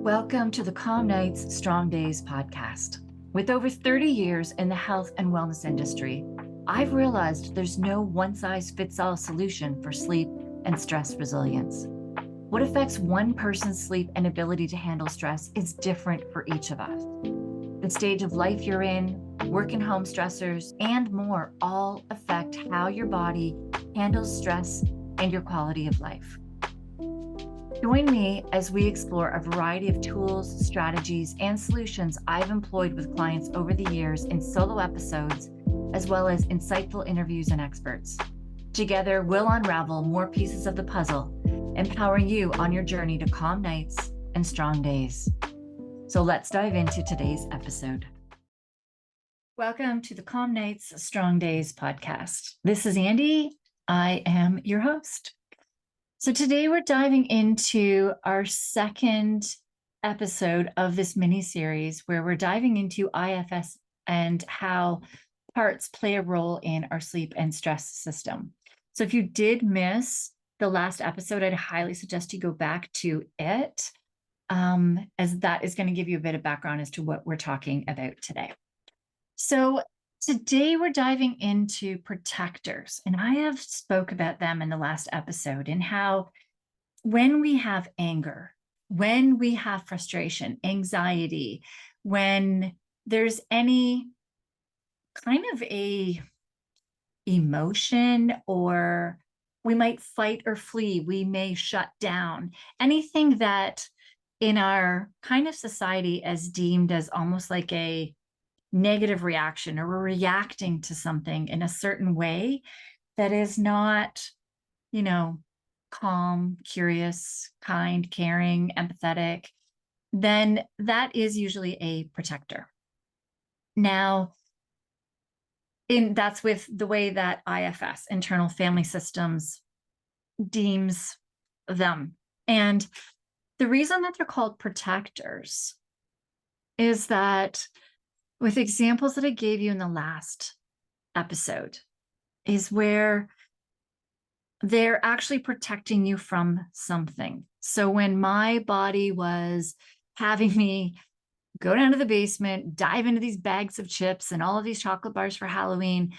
Welcome to the Calm Nights, Strong Days podcast. With over 30 years in the health and wellness industry, I've realized there's no one-size-fits-all solution for sleep and stress resilience. What affects one person's sleep and ability to handle stress is different for each of us. The stage of life you're in, work and home stressors, and more all affect how your body handles stress and your quality of life. Join me as we explore a variety of tools, strategies, and solutions I've employed with clients over the years in solo episodes, as well as insightful interviews and experts. Together, we'll unravel more pieces of the puzzle, empowering you on your journey to calm nights and strong days. So let's dive into today's episode. Welcome to the Calm Nights, Strong Days podcast. This is Andy. I am your host. So today we're diving into our second episode of this mini-series where we're diving into IFS and how parts play a role in our sleep and stress system. So if you did miss the last episode, I'd highly suggest you go back to it, as that is going to give you a bit of background as to what we're talking about today. So today we're diving into protectors, and I have spoke about them in the last episode and how when we have anger, when we have frustration, anxiety, when there's any kind of a emotion, or we might fight or flee, we may shut down, anything that in our kind of society is deemed as almost like a negative reaction, or we're reacting to something in a certain way that is not, calm, curious, kind, caring, empathetic, then that is usually a protector. Now, that's with the way that IFS, internal family systems, deems them. And the reason that they're called protectors is that with examples that I gave you in the last episode is where they're actually protecting you from something. So when my body was having me go down to the basement, dive into these bags of chips and all of these chocolate bars for Halloween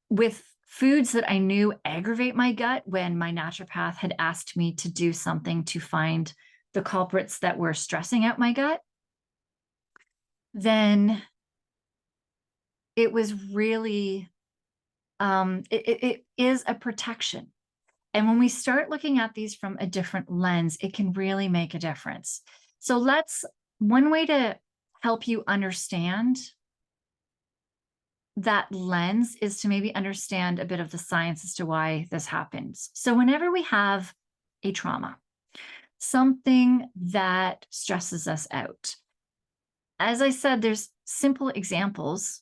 with foods that I knew aggravate my gut, when my naturopath had asked me to do something to find the culprits that were stressing out my gut, then it was really, it is a protection. And when we start looking at these from a different lens, it can really make a difference. So one way to help you understand that lens is to maybe understand a bit of the science as to why this happens. So whenever we have a trauma, something that stresses us out, as I said, there's simple examples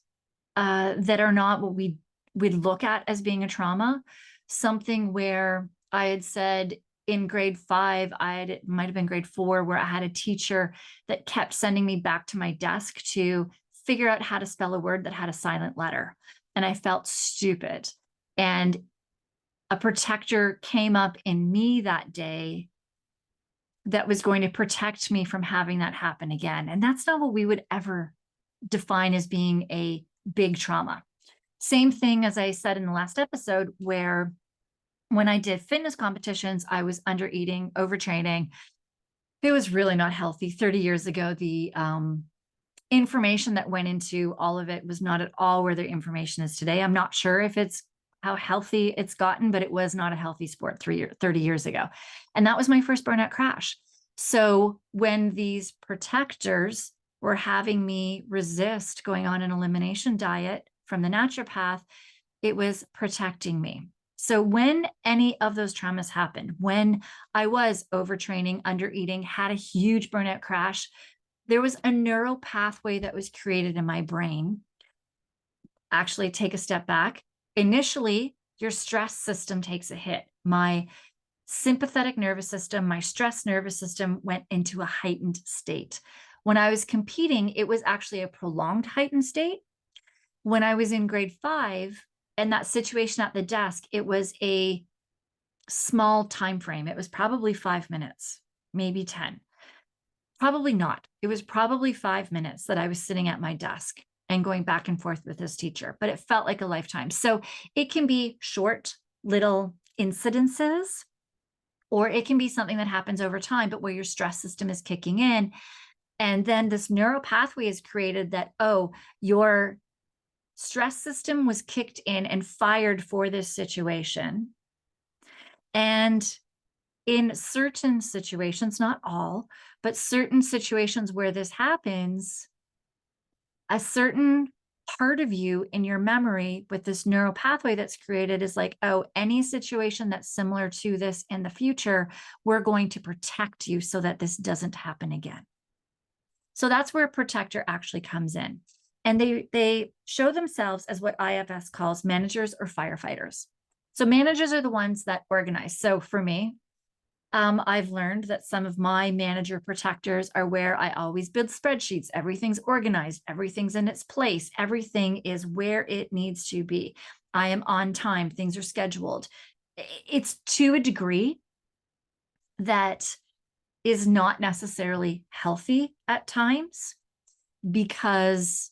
that are not what we'd look at as being a trauma. Something where I had said in grade 5, it might have been grade 4, where I had a teacher that kept sending me back to my desk to figure out how to spell a word that had a silent letter. And I felt stupid. And a protector came up in me that day that was going to protect me from having that happen again. And that's not what we would ever define as being a big trauma. Same thing as I said in the last episode, where when I did fitness competitions, I was under eating, overtraining. It was really not healthy. 30 years ago, the information that went into all of it was not at all where the information is today. I'm not sure if it's how healthy it's gotten, but it was not a healthy sport 30 years ago. And that was my first burnout crash. So when these protectors were having me resist going on an elimination diet from the naturopath, it was protecting me. So when any of those traumas happened, when I was overtraining, undereating, had a huge burnout crash, there was a neural pathway that was created in my brain. Actually, take a step back. Initially, your stress system takes a hit. My sympathetic nervous system, my stress nervous system went into a heightened state. When I was competing, it was actually a prolonged heightened state. When I was in grade 5 and that situation at the desk, it was a small time frame. It was probably 5 minutes, maybe 10. Probably not. It was probably 5 minutes that I was sitting at my desk and going back and forth with this teacher, but it felt like a lifetime. So it can be short little incidences, or it can be something that happens over time, but where your stress system is kicking in. And then this neural pathway is created that, oh, your stress system was kicked in and fired for this situation. And in certain situations, not all, but certain situations where this happens, a certain part of you in your memory with this neural pathway that's created is like, oh, any situation that's similar to this in the future, we're going to protect you so that this doesn't happen again. So that's where a protector actually comes in. And they show themselves as what IFS calls managers or firefighters. So managers are the ones that organize. So for me, I've learned that some of my manager protectors are where I always build spreadsheets. Everything's organized. Everything's in its place. Everything is where it needs to be. I am on time. Things are scheduled. It's to a degree that is not necessarily healthy at times because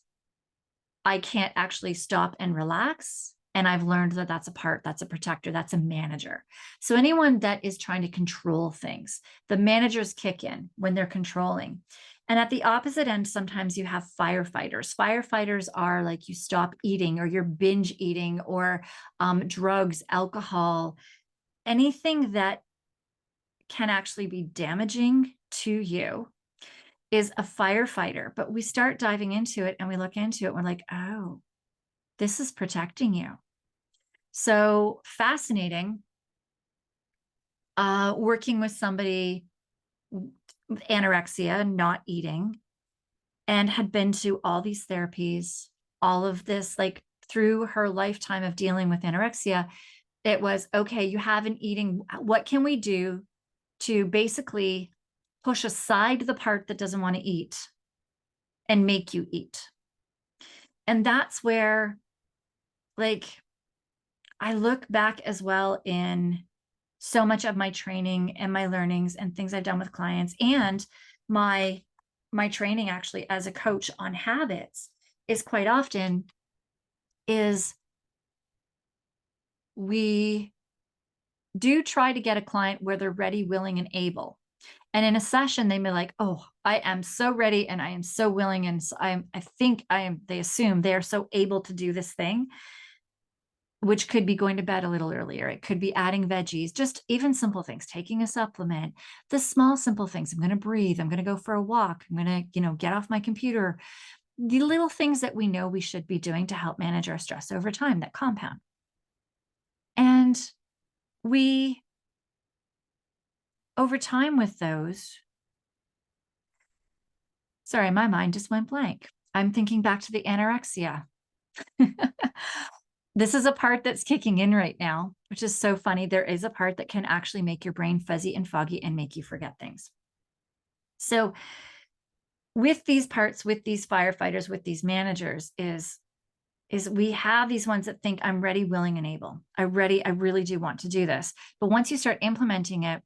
I can't actually stop and relax. And I've learned that that's a protector, that's a manager. So anyone that is trying to control things, the managers kick in when they're controlling. And at the opposite end, sometimes you have firefighters. Firefighters are like you stop eating or you're binge eating or drugs, alcohol, anything that can actually be damaging to you is a firefighter. But we start diving into it and we look into it. We're like, oh, this is protecting you. So fascinating. Working with somebody with anorexia, not eating, and had been to all these therapies, all of this, like through her lifetime of dealing with anorexia, it was, okay, you have an eating. What can we do to basically push aside the part that doesn't want to eat and make you eat? And that's where, like, I look back as well in so much of my training and my learnings and things I've done with clients and my training actually as a coach on habits is quite often is we do try to get a client where they're ready, willing, and able. And in a session, they may be like, oh, I am so ready and I am so willing. And so they assume they are so able to do this thing, which could be going to bed a little earlier. It could be adding veggies, just even simple things, taking a supplement, the small, simple things. I'm going to breathe. I'm going to go for a walk. I'm going to, get off my computer. The little things that we know we should be doing to help manage our stress over time that compound. And we, over time with those, sorry, my mind just went blank. I'm thinking back to the anorexia. This is a part that's kicking in right now, which is so funny. There is a part that can actually make your brain fuzzy and foggy and make you forget things. So with these parts, with these firefighters, with these managers is we have these ones that think I'm ready, willing, and able. I really do want to do this. But once you start implementing it,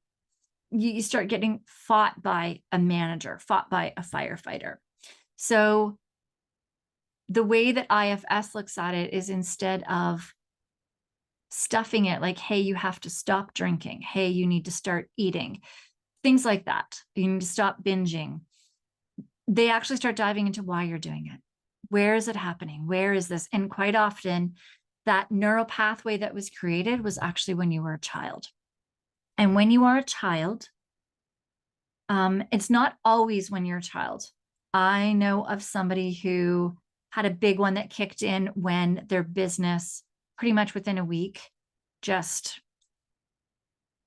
you start getting fought by a manager, fought by a firefighter. So the way that IFS looks at it is instead of stuffing it like, hey, you have to stop drinking. Hey, you need to start eating. Things like that. You need to stop binging. They actually start diving into why you're doing it. Where is it happening? Where is this? And quite often, that neural pathway that was created was actually when you were a child. And when you are a child, it's not always when you're a child. I know of somebody who had a big one that kicked in when their business pretty much within a week just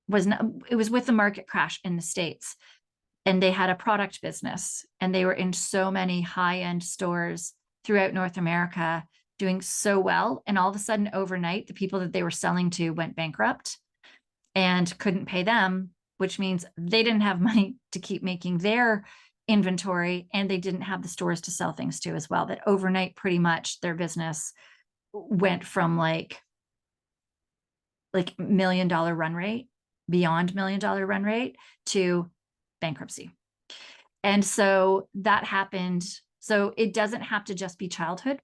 was not, it was with the market crash in the States. And they had a product business and they were in so many high-end stores throughout North America doing so well. And all of a sudden overnight, the people that they were selling to went bankrupt and couldn't pay them, which means they didn't have money to keep making their inventory and they didn't have the stores to sell things to as well. That overnight, pretty much their business went from like $1 million run rate, beyond $1 million run rate to bankruptcy. And so that happened. So it doesn't have to just be childhood.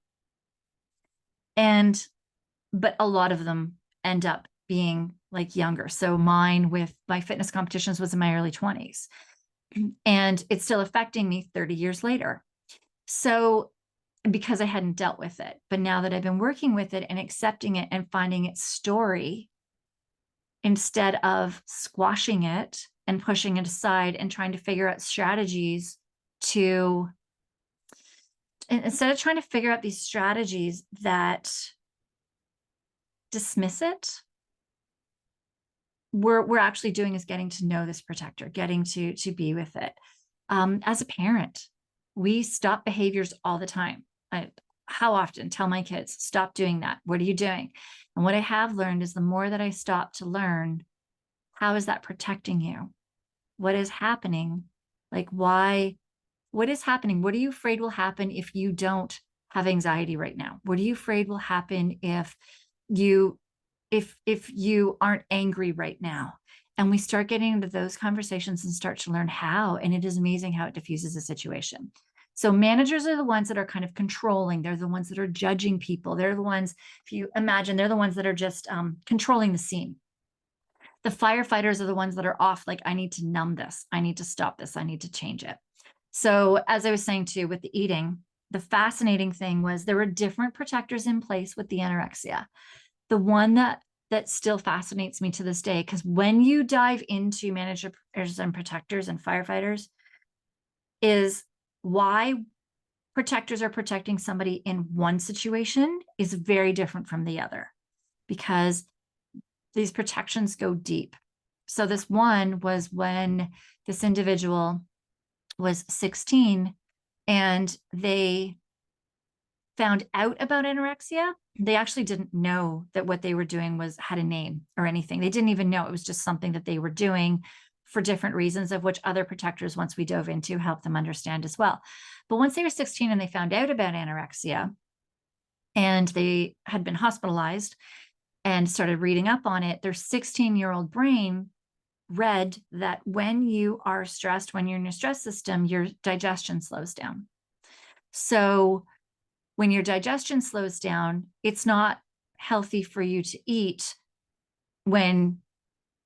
But a lot of them end up being like younger. So mine with my fitness competitions was in my early 20s, and it's still affecting me 30 years later. So because I hadn't dealt with it, but now that I've been working with it and accepting it and finding its story, instead of squashing it and pushing it aside and trying to figure out strategies to, instead of trying to figure out these strategies that dismiss it, we're actually doing is getting to know this protector, getting to be with it. As a parent, we stop behaviors all the time. How often tell my kids, stop doing that. What are you doing? And what I have learned is the more that I stop to learn, how is that protecting you? What is happening? Like, why? What is happening? What are you afraid will happen if you don't have anxiety right now? What are you afraid will happen if you if you aren't angry right now? And we start getting into those conversations and start to learn how, and it is amazing how it diffuses a situation. So managers are the ones that are kind of controlling. They're the ones that are judging people. They're the ones, if you imagine, they're the ones that are just controlling the scene. The firefighters are the ones that are off, like, I need to numb this. I need to stop this. I need to change it. So as I was saying too, with the eating, the fascinating thing was there were different protectors in place with the anorexia. The one that still fascinates me to this day, because when you dive into managers and protectors and firefighters, is why protectors are protecting somebody in one situation is very different from the other, because these protections go deep. So this one was when this individual was 16 and they found out about anorexia. They actually didn't know that what they were doing had a name or anything. They didn't even know. It was just something that they were doing for different reasons, of which other protectors, once we dove into, helped them understand as well. But once they were 16 and they found out about anorexia and they had been hospitalized and started reading up on it, their 16-year-old brain read that when you are stressed, when you're in your stress system, your digestion slows down. So when your digestion slows down, it's not healthy for you to eat when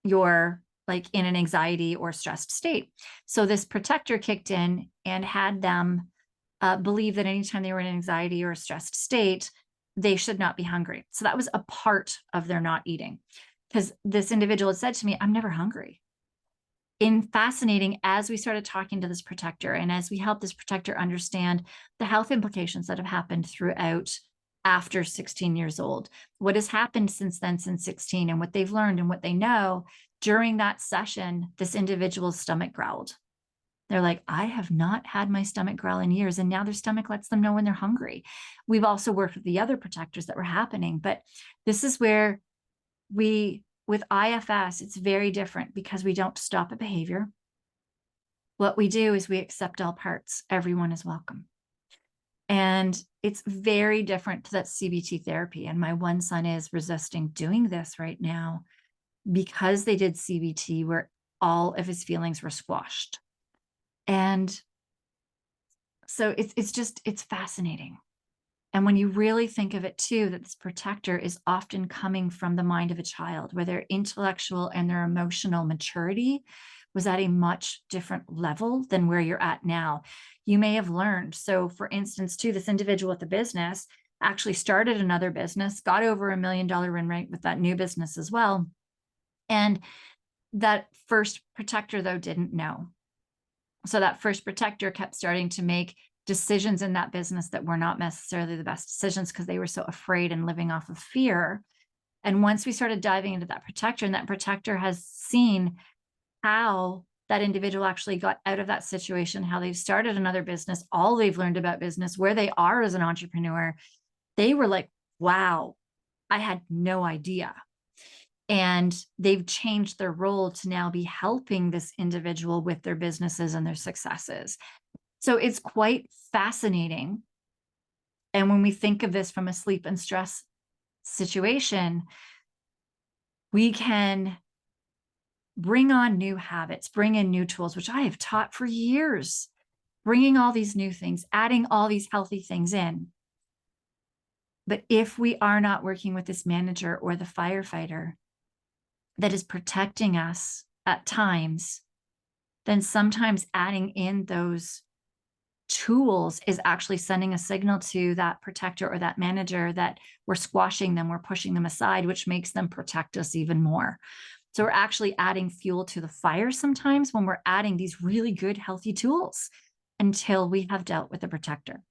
you're like in an anxiety or stressed state. So this protector kicked in and had them believe that anytime they were in an anxiety or a stressed state, they should not be hungry. So that was a part of their not eating, because this individual had said to me, I'm never hungry. In fascinating, as we started talking to this protector and as we helped this protector understand the health implications that have happened throughout after 16 years old, what has happened since then, since 16, and what they've learned and what they know, during that session, this individual's stomach growled. They're like, I have not had my stomach growl in years. And now their stomach lets them know when they're hungry. We've also worked with the other protectors that were happening, but this is where with IFS, it's very different, because we don't stop a behavior. What we do is we accept all parts. Everyone is welcome. And it's very different to that CBT therapy. And my one son is resisting doing this right now because they did CBT where all of his feelings were squashed. And so it's fascinating. And when you really think of it too, that this protector is often coming from the mind of a child, where their intellectual and their emotional maturity was at a much different level than where you're at now. You may have learned. So for instance, too, this individual with the business actually started another business, got over $1 million run rate with that new business as well. And that first protector, though, didn't know. So that first protector kept starting to make decisions in that business that were not necessarily the best decisions, because they were so afraid and living off of fear. And once we started diving into that protector, and that protector has seen how that individual actually got out of that situation, how they've started another business, all they've learned about business, where they are as an entrepreneur, they were like, wow, I had no idea. And they've changed their role to now be helping this individual with their businesses and their successes. So it's quite fascinating. And when we think of this from a sleep and stress situation, we can bring on new habits, bring in new tools, which I have taught for years. bringing all these new things, adding all these healthy things in. But if we are not working with this manager or the firefighter that is protecting us at times, then sometimes adding in those tools is actually sending a signal to that protector or that manager that we're squashing them, we're pushing them aside, which makes them protect us even more. So we're actually adding fuel to the fire sometimes when we're adding these really good, healthy tools until we have dealt with the protector.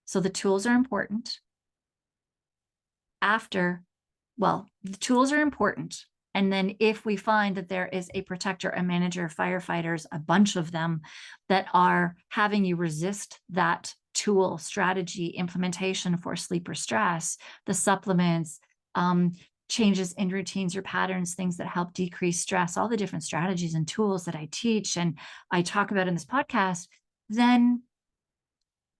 So the tools are important. The tools are important. And then if we find that there is a protector, a manager, firefighters, a bunch of them that are having you resist that tool, strategy, implementation for sleep or stress, the supplements, changes in routines or patterns, things that help decrease stress, all the different strategies and tools that I teach and I talk about in this podcast, then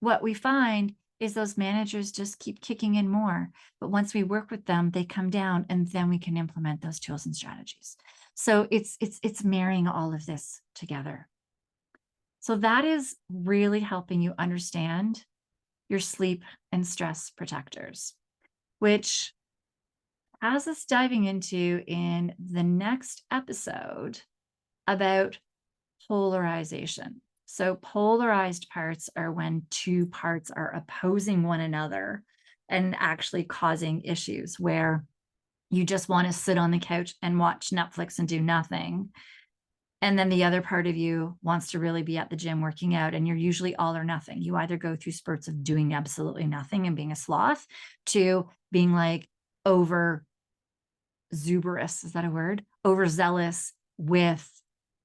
what we find is those managers just keep kicking in more. But once we work with them, they come down and then we can implement those tools and strategies. So it's marrying all of this together. So that is really helping you understand your sleep and stress protectors, which has us diving into in the next episode about polarization. So polarized parts are when two parts are opposing one another and actually causing issues where you just want to sit on the couch and watch Netflix and do nothing. And then the other part of you wants to really be at the gym working out, and you're usually all or nothing. You either go through spurts of doing absolutely nothing and being a sloth to being like over exuberous, is that a word? Overzealous with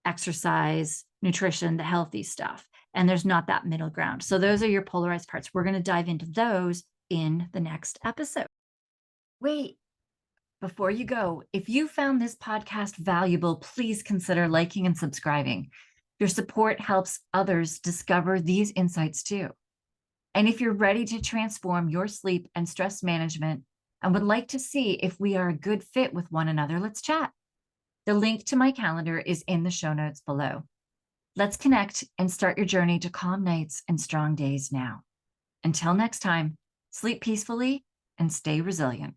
exercise, nutrition, the healthy stuff. And there's not that middle ground. So those are your polarized parts. We're going to dive into those in the next episode. Wait, before you go, if you found this podcast valuable, please consider liking and subscribing. Your support helps others discover these insights too. And if you're ready to transform your sleep and stress management and would like to see if we are a good fit with one another, let's chat. The link to my calendar is in the show notes below. Let's connect and start your journey to calm nights and strong days now. Until next time, sleep peacefully and stay resilient.